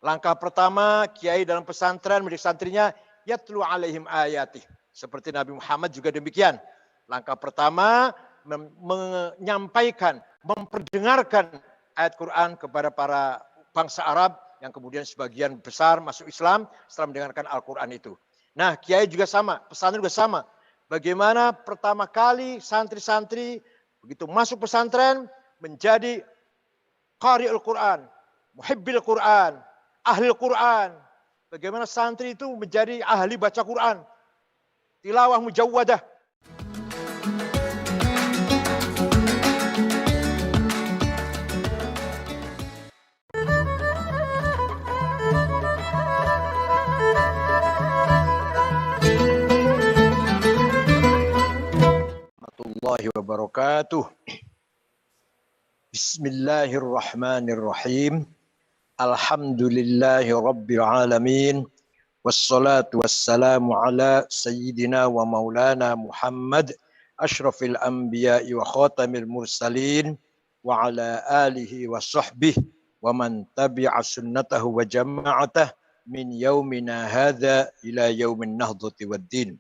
Langkah pertama, kiai dalam pesantren mendidik santrinya, yatlu alaihim ayatih. Seperti Nabi Muhammad juga demikian. Langkah pertama, menyampaikan, memperdengarkan ayat Quran kepada para bangsa Arab yang kemudian sebagian besar masuk Islam setelah mendengarkan Al-Quran itu. Nah, kiai juga sama, pesantren juga sama. Bagaimana pertama kali santri-santri begitu masuk pesantren menjadi qari'ul Quran, muhibbil Quran, ahli Quran. Bagaimana santri itu menjadi ahli baca Quran. Tilawah mujawwadah. Warahmatullahi wabarakatuh. Bismillahirrahmanirrahim. Alhamdulillahi rabbil alamin. Wassalatu wassalamu ala sayyidina wa maulana Muhammad asyrafil anbiya'i wa khatamil mursalin wa ala alihi wa sahbihi wa man tabi'a sunnatahu wa jama'atah min yaumina hadha ila yaumin nahdati wad din.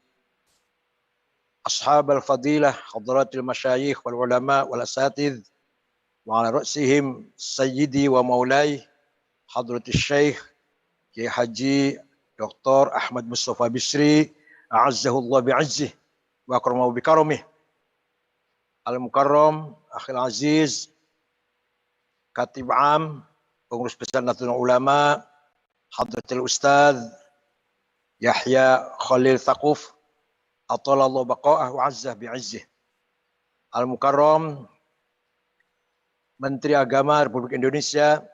Ashab al-fadilah, hadratil masyayikh wal ulama wal asatidh wa ala ra'sihim sayyidi wa maulai hadratil syekh Kiai Haji Dr. Ahmad Mustafa Bisri a'azzahullah bi'izzih wa akramahu bikaramih. Al-Mukarram Akhil Aziz Katib Am Pengurus Besar Nahdlatul Ulama Hadratil Ustadz Yahya Khalil Thaquf Atalallahu baqa'ah wa azzah bi'izzih. Al-Mukarram Menteri Agama Republik Indonesia,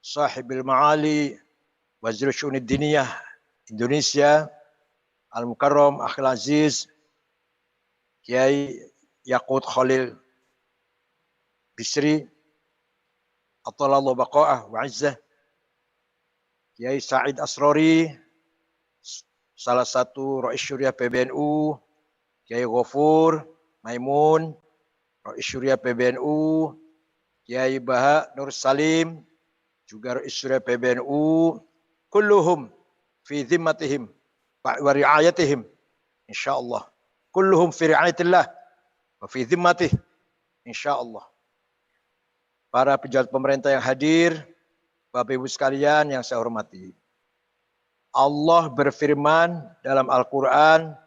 Sahibil Ma'ali, Wazir Syu'unid Diniyah Indonesia, Al-Mukarram Akhil Aziz, Kiai Yaqut Khalil Bisri, Atalallahu baqa'ah wa azzah, Kiai Said Asrori, salah satu Rais Syuriah PBNU, Kiai Ghafur Maimun, Rais Syuriah PBNU, Kiai Baha Nur Salim, juga Rais Syuriah PBNU, kulluhum fi dhimmatihim wa ri'ayatihim, insyaallah. Kulluhum fi ri'ayatillah wa fi dhimmatih, insyaallah. Para pejabat pemerintah yang hadir, Bapak Ibu sekalian yang saya hormati. Allah berfirman dalam Al-Quran,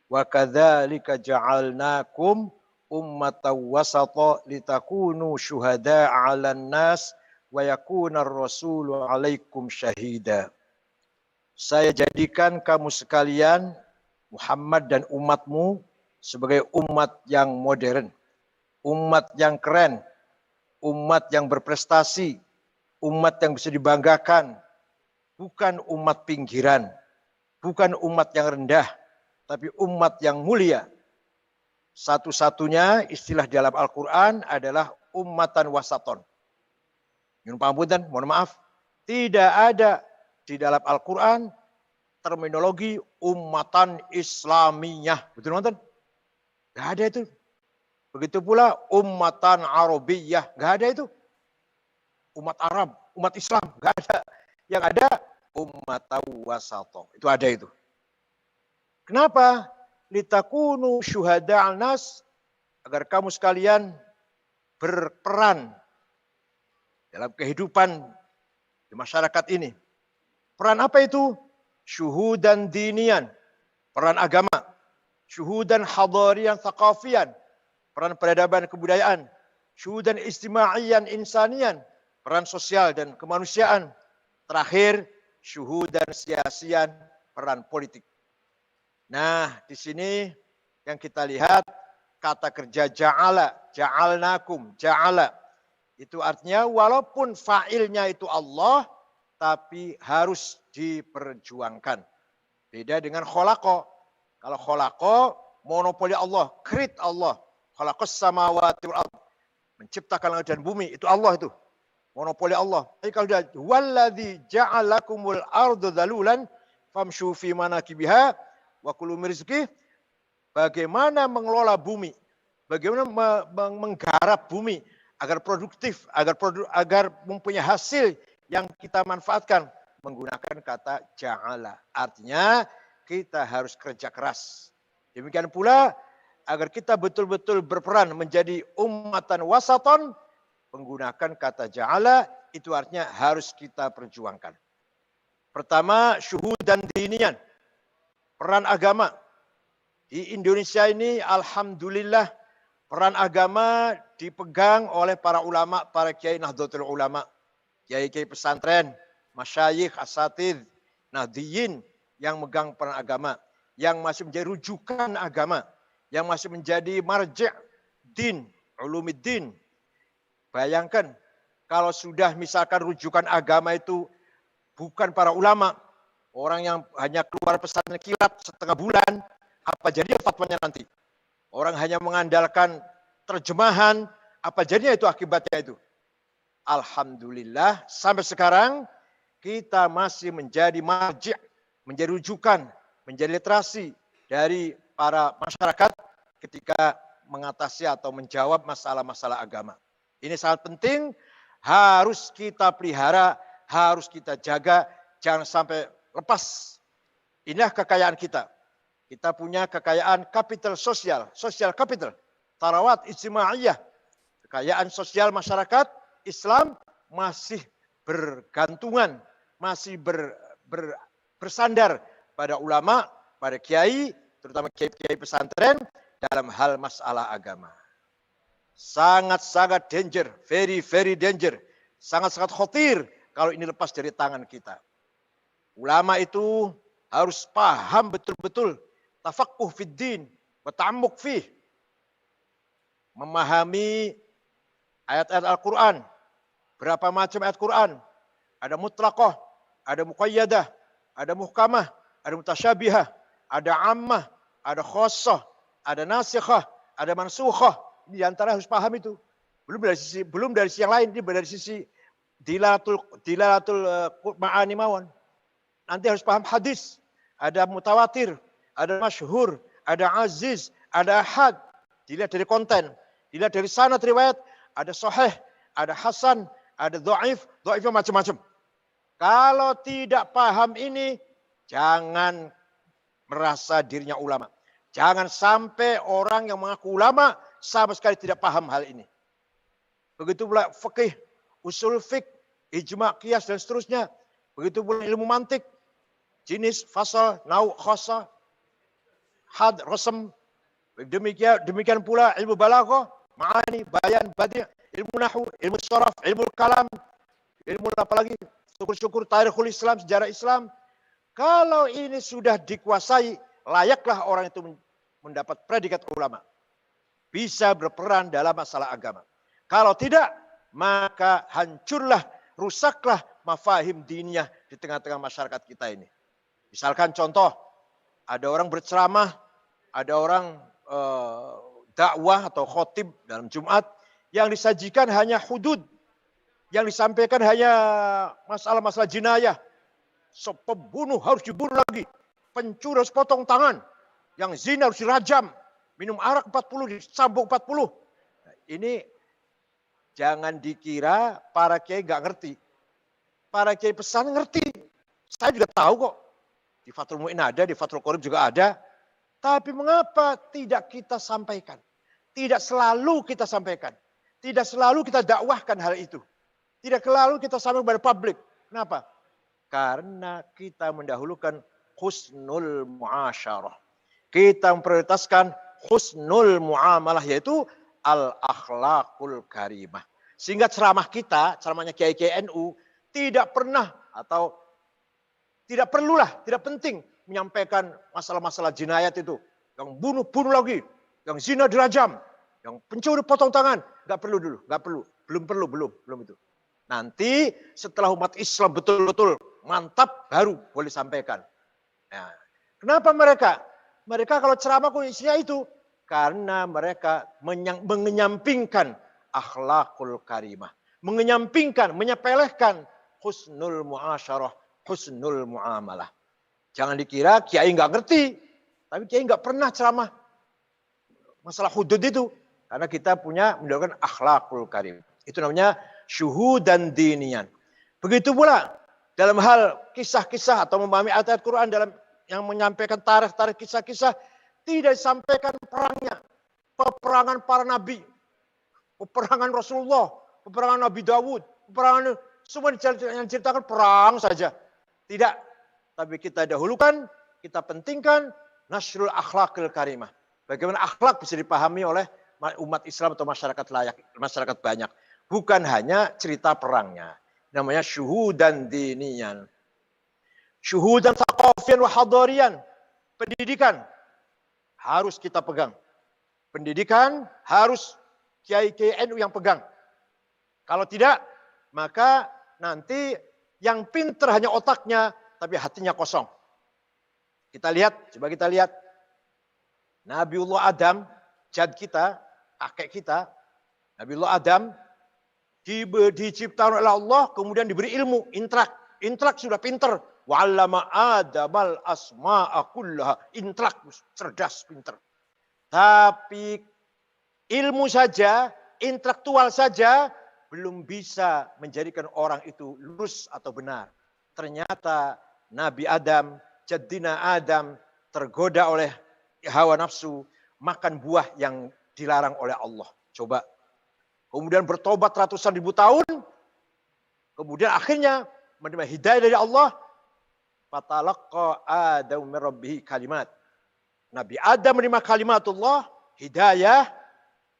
wa kadzalika ja'alnakum ummatan wasata litakunu syuhada'a 'alan nas wa yakuna ar-rasulu 'alaikum syahida. Saya jadikan kamu sekalian, Muhammad dan umatmu, sebagai umat yang modern, umat yang keren, umat yang berprestasi, umat yang bisa dibanggakan, bukan umat pinggiran, bukan umat yang rendah, tapi umat yang mulia. Satu-satunya istilah dalam Al-Quran adalah ummatan wasaton. Nyun pangapunten, mohon maaf, tidak ada di dalam Al-Quran terminologi ummatan Islamiyah. Betul nonton? Gak ada itu. Begitu pula ummatan Arabiyah. Gak ada itu. Umat Arab, umat Islam. Gak ada. Yang ada ummatan wasaton. Itu ada itu. Kenapa? Litakunu syuhada'al nas, agar kamu sekalian berperan dalam kehidupan di masyarakat ini. Peran apa itu? Syuhudan dinian, peran agama. Syuhudan hadarian thaqafian, peran peradaban kebudayaan. Syuhudan istimaiyan insanian, peran sosial dan kemanusiaan. Terakhir, syuhudan siasian, peran politik. Nah, di sini yang kita lihat kata kerja ja'ala, ja'alnakum, ja'ala. Itu artinya walaupun fa'ilnya itu Allah, tapi harus diperjuangkan. Beda dengan kholaqo. Kalau kholaqo, monopoli Allah, create Allah. Kholaqos samawati wal ardh, menciptakan langit dan bumi, itu Allah itu. Monopoli Allah. Tapi kalau dia walladzi ja'alakumul ardu dhalulan famshu fi manakibiha wa kulu min rizqih, bagaimana mengelola bumi, bagaimana menggarap bumi agar produktif, agar mempunyai hasil yang kita manfaatkan menggunakan kata ja'ala. Artinya kita harus kerja keras. Demikian pula agar kita betul-betul berperan menjadi ummatan wasaton, menggunakan kata ja'ala itu artinya harus kita perjuangkan. Pertama, syuhudan dinian. Peran agama. Di Indonesia ini alhamdulillah peran agama dipegang oleh para ulama, para kiai Nahdlatul Ulama, kiai-kiai pesantren, masyayikh, asatidz, nahdiyin yang megang peran agama, yang masih menjadi rujukan agama, yang masih menjadi marja' din, ulumiddin. Bayangkan kalau sudah misalkan rujukan agama itu bukan para ulama, orang yang hanya keluar pesantren kilat setengah bulan, apa jadinya fatwanya nanti? Orang hanya mengandalkan terjemahan, apa jadinya itu akibatnya itu? Alhamdulillah sampai sekarang kita masih menjadi marji', menjadi rujukan, menjadi literasi dari para masyarakat ketika mengatasi atau menjawab masalah-masalah agama. Ini sangat penting, harus kita pelihara, harus kita jaga, jangan sampai lepas. Inilah kekayaan kita. Kita punya kekayaan kapital sosial, social capital, tarawat ijtimaiyah. Kekayaan sosial masyarakat Islam masih bergantungan, masih bersandar pada ulama, pada kiai, terutama kiai pesantren dalam hal masalah agama. Sangat-sangat danger, very very danger, sangat-sangat khawatir kalau ini lepas dari tangan kita. Ulama itu harus paham betul-betul tafaqquh fid din wa ta'ammuq fih. Memahami ayat-ayat Al-Quran. Berapa macam ayat Quran? Ada mutlaqah, ada muqayyadah, ada muhkamah, ada mutasyabihah, ada ammah, ada khassah, ada nasikhah, ada mansukhah. Ini diantara harus paham itu. Belum dari sisi yang lain, ini dari sisi dilalatul ma'ani mawon. Nanti harus paham hadis, ada mutawatir, ada masyhur, ada aziz, ada ahad. Dilihat dari konten, dilihat dari sanad riwayat, ada sahih, ada hasan, ada dhaifnya macam-macam. Kalau tidak paham ini, jangan merasa dirinya ulama. Jangan sampai orang yang mengaku ulama sama sekali tidak paham hal ini. Begitu pula fikih, usul fiqh, ijma', qiyas dan seterusnya. Begitu pula ilmu mantik, jenis, fasal, nau', khassa, had, rasam. Demikian pula ilmu balaghah, ma'ani, bayan, badi', ilmu nahwu, ilmu sharaf, ilmu kalam, ilmu apalagi, syukur-syukur tarikhul Islam, sejarah Islam. Kalau ini sudah dikuasai, layaklah orang itu mendapat predikat ulama. Bisa berperan dalam masalah agama. Kalau tidak, maka hancurlah, rusaklah mafahim diniyah di tengah-tengah masyarakat kita ini. Misalkan contoh, ada orang berceramah, ada orang dakwah atau khotib dalam Jumat, yang disajikan hanya hudud, yang disampaikan hanya masalah-masalah jinayah. So, pembunuh harus dibunuh lagi, pencuri harus potong tangan, yang zina harus dirajam, minum arak 40, disambung 40. Nah, ini jangan dikira para kiai nggak ngerti. Para kiai pesan ngerti. Saya juga tahu kok. Di Fathul Mu'in ada, di Fathul Qorib juga ada. Tapi mengapa tidak kita sampaikan? Tidak selalu kita sampaikan. Tidak selalu kita dakwahkan hal itu. Tidak selalu kita sampaikan kepada publik. Kenapa? Karena kita mendahulukan husnul muasyarah. Kita memprioritaskan husnul muamalah, yaitu al-akhlaqul karimah. Sehingga ceramah kita, ceramahnya kiai-kiai NU, tidak pernah atau tidak perlulah, tidak penting menyampaikan masalah-masalah jinayat itu. Yang bunuh lagi, yang zina dirajam, yang pencuri potong tangan. Nggak perlu dulu, nggak perlu. Belum itu. Nanti setelah umat Islam betul-betul mantap, baru boleh sampaikan. Nah, kenapa mereka? Mereka kalau ceramah kok isinya itu. Karena mereka menyampingkan akhlakul karimah. Menyampingkan, menyepelekan husnul muasyarah, husnul muamalah. Jangan dikira kiai nggak ngerti. Tapi kiai nggak pernah ceramah masalah hudud itu. Karena kita punya mendapatkan akhlakul karim. Itu namanya syuhudan dinian. Begitu pula dalam hal kisah-kisah atau memahami ayat-ayat Quran dalam yang menyampaikan tarikh-tarikh kisah-kisah, tidak disampaikan perangnya, peperangan para nabi, peperangan Rasulullah, peperangan Nabi Dawud, peperangan semua yang diceritakan perang saja. Tidak, tapi kita dahulukan, kita pentingkan nasrul akhlakil karimah. Bagaimana akhlak bisa dipahami oleh umat Islam atau masyarakat layak, masyarakat banyak. Bukan hanya cerita perangnya. Namanya syuhudan diniyan. Syuhudan thaqafiyan wa hadarian. Pendidikan harus kita pegang. Pendidikan harus kiai-kiai NU yang pegang. Kalau tidak, maka nanti yang pinter hanya otaknya, tapi hatinya kosong. Kita lihat, coba kita lihat. Nabiullah Adam, jad kita, kakek kita, Nabiullah Adam, diciptakan oleh Allah, kemudian diberi ilmu, intrak sudah pinter. Wa'allama Adamal asma'a kullaha. Intrak, cerdas, pinter. Tapi ilmu saja, intelektual saja, belum bisa menjadikan orang itu lurus atau benar. Ternyata Nabi Adam, jaddina Adam, tergoda oleh hawa nafsu, makan buah yang dilarang oleh Allah. Coba. Kemudian bertobat ratusan ribu tahun. Kemudian akhirnya menerima hidayah dari Allah. Fatalaqqa Adam min rabbih kalimat. Nabi Adam menerima kalimatullah, hidayah,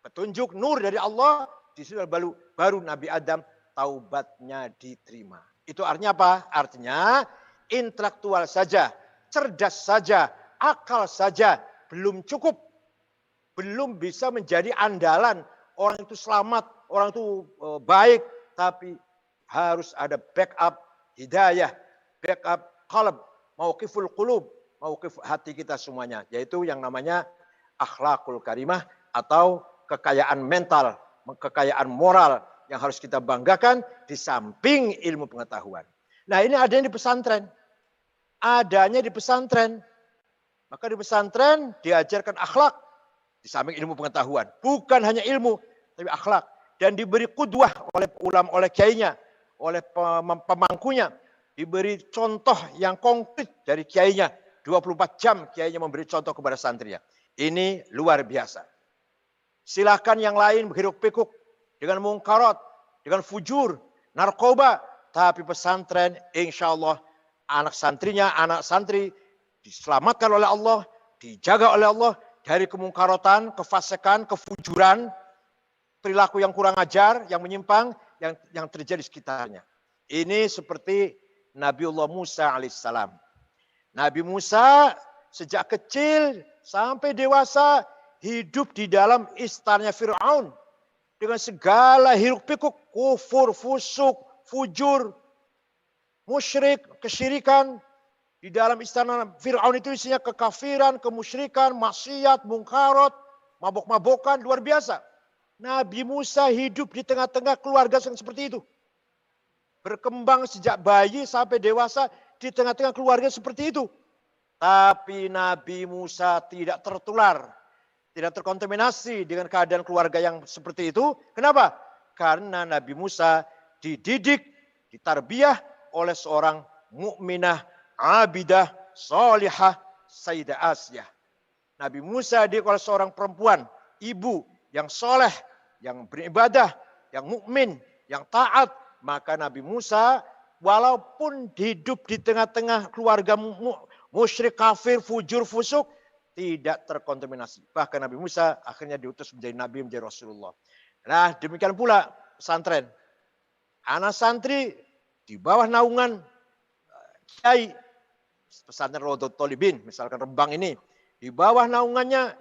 petunjuk, nur dari Allah. Di situ baru Nabi Adam taubatnya diterima. Itu artinya apa? Artinya intelektual saja, cerdas saja, akal saja belum cukup. Belum bisa menjadi andalan. Orang itu selamat, orang itu baik. Tapi harus ada backup hidayah, backup qalb, mauqiful qulub, mauqif hati kita semuanya. Yaitu yang namanya akhlakul karimah atau kekayaan mental, kekayaan moral yang harus kita banggakan di samping ilmu pengetahuan. Nah ini adanya di pesantren. Adanya di pesantren. Maka di pesantren diajarkan akhlak di samping ilmu pengetahuan. Bukan hanya ilmu, tapi akhlak. Dan diberi qudwah oleh ulama, oleh kiainya, oleh pemangkunya. Diberi contoh yang konkret dari kiainya. 24 jam kiainya memberi contoh kepada santrinya. Ini luar biasa. Silakan yang lain berhiruk pikuk dengan mungkarat, dengan fujur, narkoba. Tapi pesantren insya Allah anak santrinya, anak santri diselamatkan oleh Allah, dijaga oleh Allah dari kemungkaratan, kefasikan, kefujuran, perilaku yang kurang ajar, yang menyimpang, yang terjadi di sekitarnya. Ini seperti Nabiullah Musa alaihissalam. Nabi Musa sejak kecil sampai dewasa hidup di dalam istananya Fir'aun. Dengan segala hiruk pikuk, kufur, fusuk, fujur, musyrik, kesyirikan. Di dalam istana Fir'aun itu isinya kekafiran, kemusyrikan, maksiat, mungkarat, mabok-mabokan, luar biasa. Nabi Musa hidup di tengah-tengah keluarga yang seperti itu. Berkembang sejak bayi sampai dewasa di tengah-tengah keluarga seperti itu. Tapi Nabi Musa tidak tertular, tidak terkontaminasi dengan keadaan keluarga yang seperti itu. Kenapa? Karena Nabi Musa dididik, ditarbiyah oleh seorang mukminah, abidah, salihah, Sayyidah Asiyah. Nabi Musa dididik oleh seorang perempuan, ibu yang soleh, yang beribadah, yang mukmin, yang taat. Maka Nabi Musa walaupun hidup di tengah-tengah keluarga musyrik, kafir, fujur, fusuk, tidak terkontaminasi. Bahkan Nabi Musa akhirnya diutus menjadi Nabi, menjadi Rasulullah. Nah demikian pula pesantren. Anak santri di bawah naungan kiai, pesantren Rodotul Thalibin, misalkan Rembang ini, di bawah naungannya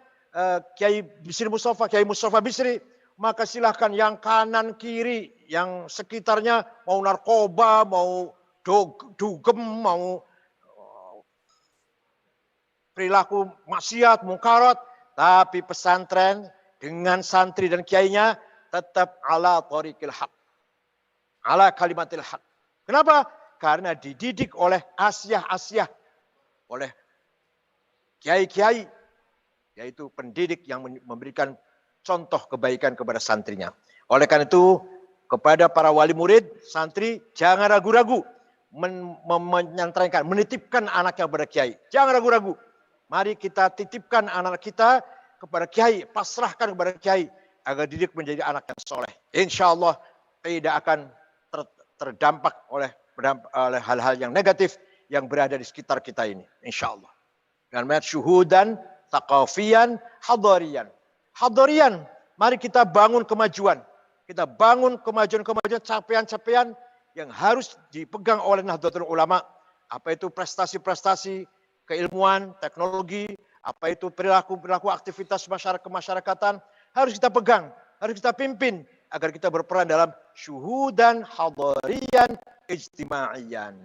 Kiai Bisri Mustafa, Kiai Mustafa Bisri, maka silahkan yang kanan kiri, yang sekitarnya mau narkoba, mau dugem, mau perilaku maksiat, mungkarat, tapi pesantren dengan santri dan kiainya tetap ala thariqil haq, ala kalimatil haq. Kenapa? Karena dididik oleh asyah-asyah, oleh kiai-kiai, yaitu pendidik yang memberikan contoh kebaikan kepada santrinya. Oleh karena itu, kepada para wali murid, santri, jangan ragu-ragu menyantrenkan, menitipkan anaknya kepada kiai. Jangan ragu-ragu. Mari kita titipkan anak kita kepada kiai, pasrahkan kepada kiai agar didik menjadi anak yang soleh. Insya Allah tidak akan terdampak oleh hal-hal yang negatif yang berada di sekitar kita ini. Insya Allah. Dan syuhudan, taqafiyan, hadarian. Hadarian, mari kita bangun kemajuan. Kita bangun kemajuan-kemajuan, capaian-capaian yang harus dipegang oleh Nahdlatul Ulama. Apa itu prestasi-prestasi, keilmuan, teknologi, apa itu perilaku-perilaku aktivitas kemasyarakatan, harus kita pegang, harus kita pimpin, agar kita berperan dalam syuhudan, hadarian, ijtimaiyan.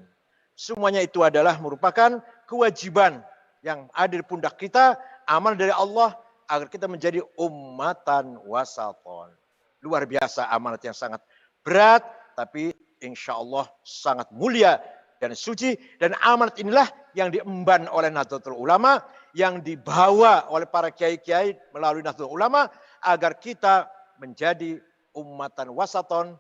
Semuanya itu adalah merupakan kewajiban yang ada di pundak kita, amal dari Allah, agar kita menjadi ummatan wasaton. Luar biasa amanat yang sangat berat, tapi insya Allah sangat mulia dan suci. Dan amanat inilah yang diemban oleh Nahdlatul Ulama, yang dibawa oleh para kiai-kiai melalui Nahdlatul Ulama, agar kita menjadi ummatan wasaton,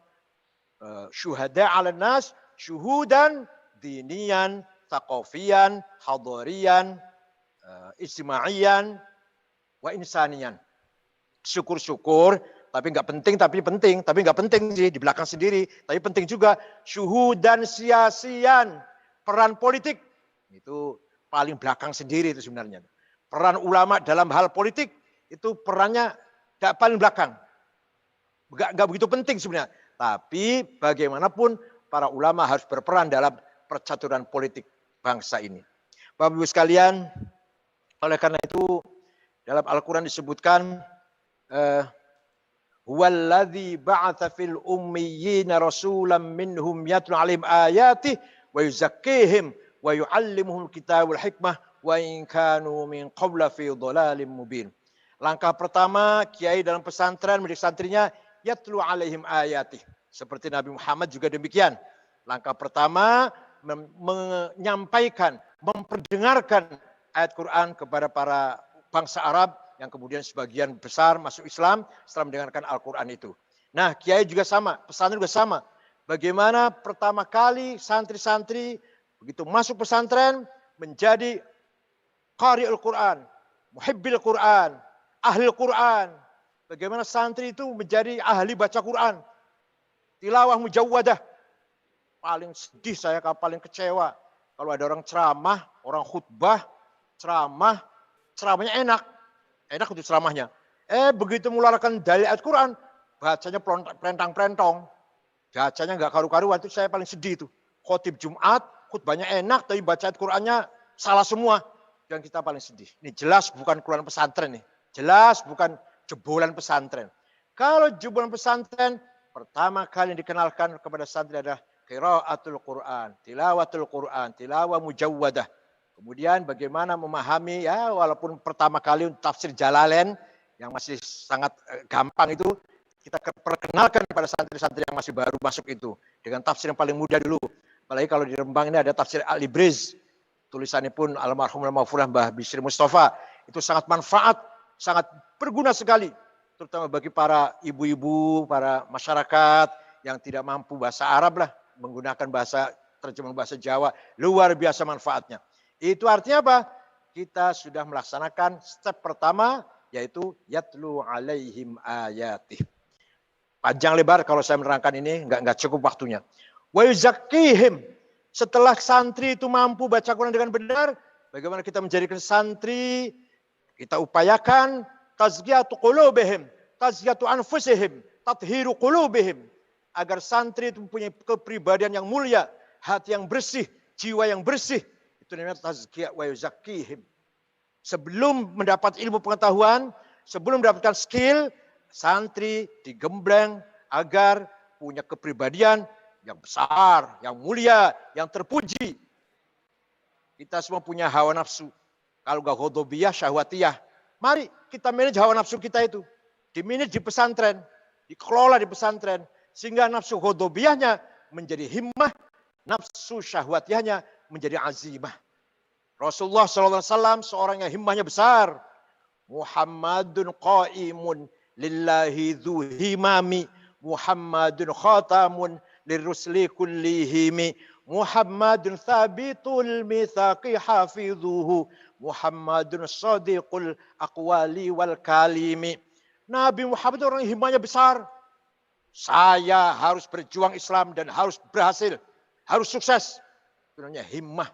syuhada ala nas, syuhudan, dinian, taqafiyan, hadarian, ijtimaiyan, wa insanian. Syukur-syukur, tapi nggak penting, tapi nggak penting sih di belakang sendiri, tapi penting juga syuhudan sia-sian, peran politik itu paling belakang sendiri itu sebenarnya. Peran ulama dalam hal politik itu perannya nggak paling belakang, nggak begitu penting sebenarnya. Tapi bagaimanapun para ulama harus berperan dalam percaturan politik bangsa ini. Bapak Ibu sekalian, oleh karena itu dalam Al-Quran disebutkan huwallazi ba'atsa fil ummiyina rasulan minhum yatlu 'alaihim ayatihi wa yuzakkihim wa yu'allimuhum kitabal hikmah wa in kanu min qabla fi dhalalin mubin. Langkah pertama kiai dalam pesantren mendidik santrinya yatlu 'alaihim ayatihi. Seperti Nabi Muhammad juga demikian. Langkah pertama menyampaikan, memperdengarkan ayat Quran kepada para bangsa Arab yang kemudian sebagian besar masuk Islam setelah mendengarkan Al-Quran itu. Nah, kiai juga sama, pesantren juga sama. Bagaimana pertama kali santri-santri begitu masuk pesantren menjadi qari'ul Quran, muhibbil Quran, ahli Quran. Bagaimana santri itu menjadi ahli baca Quran. Tilawah mujawwadah. Paling sedih saya, paling kecewa. Kalau ada orang ceramah, orang khutbah, ceramahnya enak. Enak untuk ceramahnya. Begitu mengeluarkan dalil ayat Quran, bacanya perentang-perentong. Bacanya nggak karu-karuan, itu saya paling sedih itu. Khotib Jumat, khutbahnya enak, tapi baca ayat Qurannya salah semua. Dan kita paling sedih. Ini jelas bukan keluaran pesantren nih. Jelas bukan jebolan pesantren. Kalau jebolan pesantren, pertama kali yang dikenalkan kepada santri adalah qiraatul Quran, tilawatul Quran, tilawah mujawwadah. Kemudian bagaimana memahami, ya walaupun pertama kali untuk tafsir Jalalain yang masih sangat gampang itu, kita perkenalkan kepada santri-santri yang masih baru masuk itu. Dengan tafsir yang paling mudah dulu. Apalagi kalau di Rembang ini ada tafsir Al-Ibriz. Tulisannya pun almarhum al-maghfurah Mbah Bisri Mustafa. Itu sangat manfaat, sangat berguna sekali. Terutama bagi para ibu-ibu, para masyarakat yang tidak mampu bahasa Arab lah. Menggunakan terjemahan bahasa Jawa. Luar biasa manfaatnya. Itu artinya apa? Kita sudah melaksanakan step pertama, yaitu yatlu alaihim ayatih. Panjang lebar kalau saya menerangkan ini, nggak cukup waktunya. Wa yuzakkihim. Setelah santri itu mampu baca Quran dengan benar, bagaimana kita menjadikan santri, kita upayakan tazkiyatu qulubihim, tazkiyatu anfusihim, tathiru qulubihim. Agar santri itu mempunyai kepribadian yang mulia, hati yang bersih, jiwa yang bersih. Itu namanya tazkiyah wa yuzakkihim. Sebelum mendapat ilmu pengetahuan, sebelum mendapatkan skill, santri digembleng agar punya kepribadian yang besar, yang mulia, yang terpuji. Kita semua punya hawa nafsu. Kalau gak ghadabiyah, syahwatiyah. Mari kita manage hawa nafsu kita itu. Dimanage di pesantren, dikelola di pesantren. Sehingga nafsu ghadabiyahnya menjadi himmah, nafsu syahwatiyahnya menjadi azimah. Rasulullah SAW seorang yang himmahnya besar. Muhammadun qaimun lillahi dhu himami Muhammadun khatamun lirrusli kullihimi. Muhammadun thabitul mitsaqi hafidhuhu. Muhammadun shadiqul aqwali wal kalimi. Nabi Muhammad orang himanya besar. Saya harus berjuang Islam dan harus berhasil. Harus sukses. Itu namanya himmah.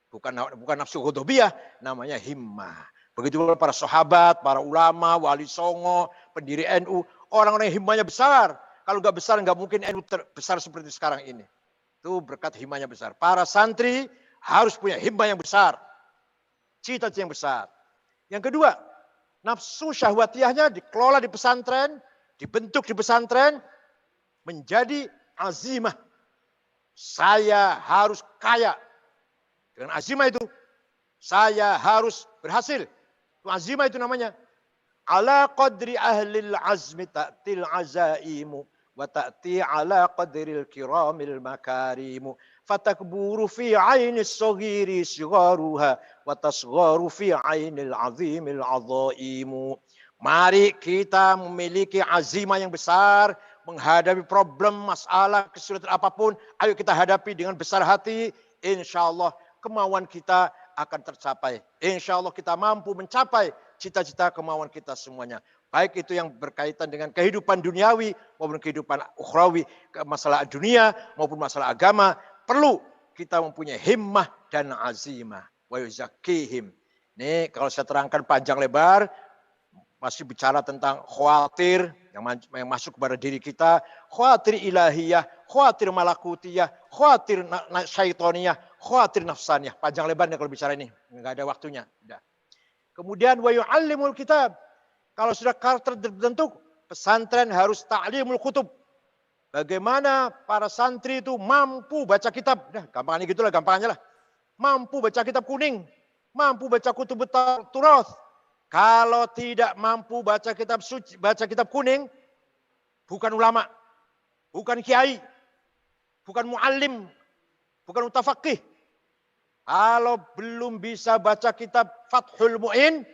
Bukan nafsu ghadabiyah, namanya himmah. Begitu pula para sahabat, para ulama, wali songo, pendiri NU. Orang-orang yang himmahnya besar. Kalau nggak besar, nggak mungkin NU besar seperti sekarang ini. Itu berkat himmahnya besar. Para santri harus punya himmah yang besar. Cita-cita yang besar. Yang kedua, nafsu syahwatiyahnya dikelola di pesantren, dibentuk di pesantren, menjadi azimah. Saya harus kaya. Dengan azimah itu, saya harus berhasil. Azimah itu namanya. Ala qadri ahlil azmi ta'til azaimu. Wa ta'ti ala qadril kiramil makarimu. Fatakburu fi ainis soghiri sigharuha. Wa tasgharu fi ainil azimil azaimu. Mari kita memiliki azimah yang besar. Menghadapi problem, masalah, kesulitan apapun. Ayo kita hadapi dengan besar hati. Insya Allah kemauan kita akan tercapai. Insya Allah kita mampu mencapai cita-cita kemauan kita semuanya. Baik itu yang berkaitan dengan kehidupan duniawi maupun kehidupan ukhrawi, masalah dunia maupun masalah agama. Perlu kita mempunyai himmah dan azimah. Wa yuzakkihim. Nih kalau saya terangkan panjang lebar, masih bicara tentang khawatir yang masuk kepada diri kita, khawatir ilahiyah, khawatir malakutiyah, khawatir syaitoniyah, khawatir nafsaniyah. Panjang lebarnya kalau bicara ini, nggak ada waktunya. Udah. Kemudian wa yu'allimul kitab. Kalau sudah karakter terbentuk, pesantren harus ta'limul kutub. Bagaimana para santri itu mampu baca kitab. Nah, gampangnya gitulah, gampangnya lah. Mampu baca kitab kuning, mampu baca kutub turath. Kalau tidak mampu baca kitab suci, baca kitab kuning, bukan ulama, bukan kiai, bukan muallim, bukan mutafaqih. Kalau belum bisa baca kitab Fathul Mu'in,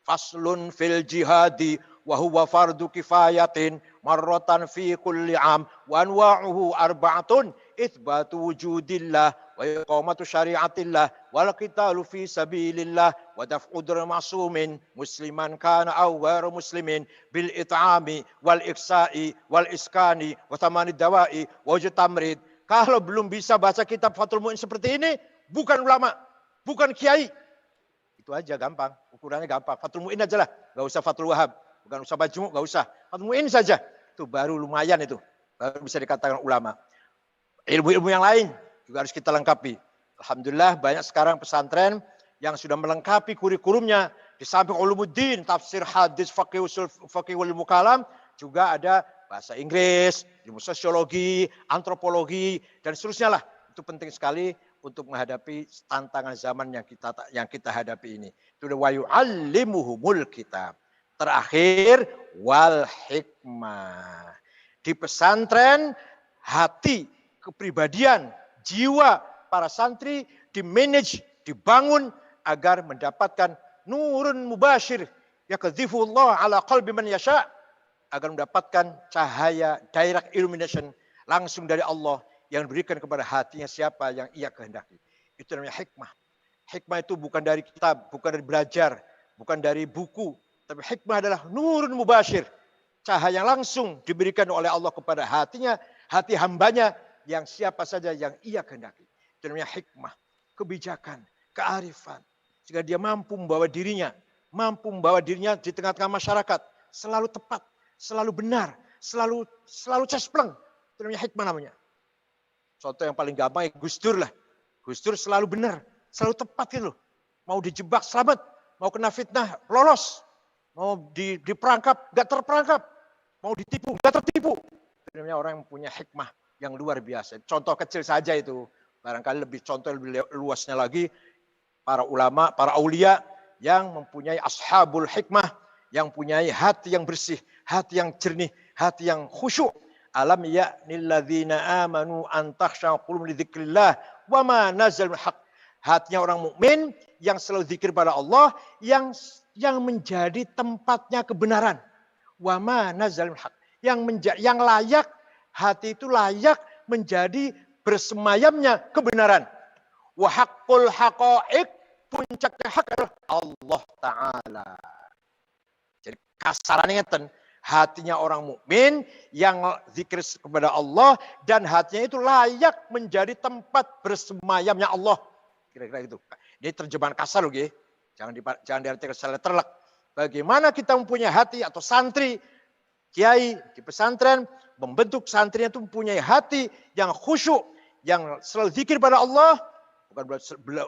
faslun fil jihadi wa huwa fardu kifayatin marratan fi kulli am wa anwa'uhu arba'atun itsbatu wujudillah wa iqamatu syariatillah wal qitalu fi sabilillah wa daf'u dzar ma'sumin musliman kana aw ghairu muslimin bil it'ami wal iksa'i wal iskani wa thamani dawa'i wa wujud tamrid. Kalau belum bisa baca kitab Fathul Mu'in seperti ini, bukan ulama, bukan kiai. Itu aja gampang, ukurannya gampang. Fathul Mu'in aja lah, gak usah Fathul Wahab, bukan usah Majmu', gak usah. Fathul Mu'in saja, itu baru lumayan itu, baru bisa dikatakan ulama. Ilmu-ilmu yang lain juga harus kita lengkapi. Alhamdulillah banyak sekarang pesantren yang sudah melengkapi kurikulumnya. Di samping ulumuddin, tafsir, hadis, faqih, usul, faqih wal mukalam, juga ada bahasa Inggris, ilmu sosiologi, antropologi, dan seterusnya lah. Itu penting sekali untuk menghadapi tantangan zaman yang kita hadapi ini. Itu wa yu'allimuhumul kitab. Terakhir wal hikmah. Di pesantren hati, kepribadian, jiwa para santri dimanage, dibangun agar mendapatkan nurun mubashir yakdzifullah ala qalbi man yasha, agar mendapatkan cahaya direct illumination langsung dari Allah yang diberikan kepada hatinya siapa yang ia kehendaki. Itu namanya hikmah. Hikmah itu bukan dari kitab, bukan dari belajar, bukan dari buku. Tapi hikmah adalah nurun mubashir. Cahaya yang langsung diberikan oleh Allah kepada hatinya, hati hambanya yang siapa saja yang ia kehendaki. Itu namanya hikmah, kebijakan, kearifan. Sehingga dia mampu membawa dirinya di tengah-tengah masyarakat. Selalu tepat, selalu benar, selalu cespleng. Itu namanya hikmah namanya. Contoh yang paling gampang ya Gus Dur lah. Gus Dur selalu benar, selalu tepat gitu loh. Mau dijebak selamat, mau kena fitnah lolos. Mau diperangkap, gak terperangkap. Mau ditipu, gak tertipu. Itu namanya orang yang punya hikmah yang luar biasa. Contoh kecil saja itu. Barangkali contoh lebih luasnya lagi. Para ulama, para aulia yang mempunyai ashabul hikmah. Yang mempunyai hati yang bersih, hati yang jernih, hati yang khusyuk. Alam ya'nil ladzina amanu an takhsha qulubum li dzikrillah wa ma nazal haq. Hatinya orang mukmin yang selalu zikir pada Allah yang menjadi tempatnya kebenaran. Wa ma nazal haq. yang layak, hati itu layak menjadi bersemayamnya kebenaran. Wa haqqul haqa'iq, puncaknya hak adalah Allah Ta'ala. Jadi kasarannya hatinya orang mukmin yang zikir kepada Allah dan hatinya itu layak menjadi tempat bersemayamnya Allah. Kira-kira itu. Ini terjemahan kasar loh, jangan diartikan secara terlek. Bagaimana kita mempunyai hati atau santri, kiai di pesantren membentuk santrinya itu mempunyai hati yang khusyuk, yang selalu zikir pada Allah.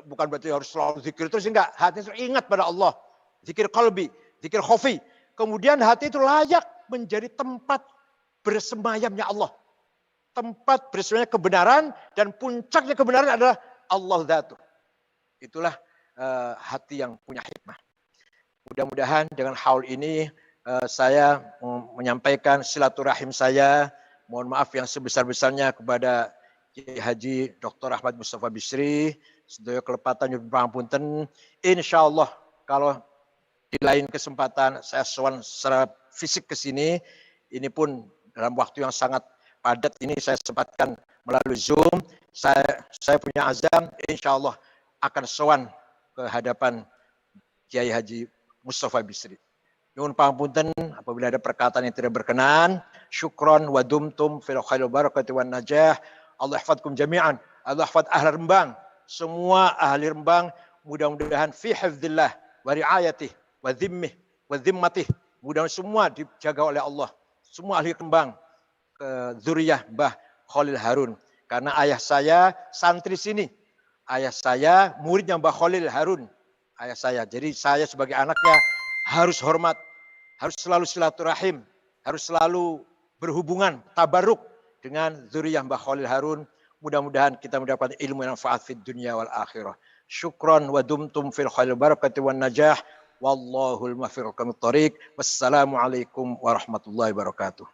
Bukan berarti harus selalu zikir terus, enggak. Hatinya ingat pada Allah. Zikir qalbi, zikir khafi. Kemudian hati itu layak menjadi tempat bersemayamnya Allah. Tempat bersemayamnya kebenaran dan puncaknya kebenaran adalah Allah Dzatuh. Itulah hati yang punya hikmah. Mudah-mudahan dengan haul ini saya menyampaikan silaturahim saya. Mohon maaf yang sebesar-besarnya kepada Kiai Haji Dr. Ahmad Mustafa Bisri. Sedaya kelepatan nyuwun pangapunten. Insyaallah kalau di lain kesempatan saya sowan secara fisik ke sini, ini pun dalam waktu yang sangat padat ini saya sempatkan melalui Zoom. Saya punya azam insyaallah akan sowan ke hadapan Kiai Haji Mustafa Bisri. Nyuwun pangapunten apabila ada perkataan yang tidak berkenan. Syukron wa dumtum fil khair barakati wan najah. Allah hafadkum jami'an. Allah hafad ahli Rembang. Semua ahli Rembang mudah-mudahan fi hifdzillah wa riayatih wa dhimmih wa dhimmatih. Mudah-mudahan semua dijaga oleh Allah. Semua ahli Rembang ke zuriyah Mbah Khalil Harun. Karena ayah saya santri sini. Ayah saya muridnya Mbah Khalil Harun. Ayah saya. Jadi saya sebagai anaknya harus hormat, harus selalu silaturahim, harus selalu berhubungan, tabaruk dengan zuriyah Mbah Khalil Harun. Mudah-mudahan kita mendapat ilmu yang manfaat fid dunya wal akhirah. Syukran wa dumtum fil khair barakati wan najah. Wallahul muwaffiq ila aqwamit thoriq. Wassalamualaikum warahmatullahi wabarakatuh.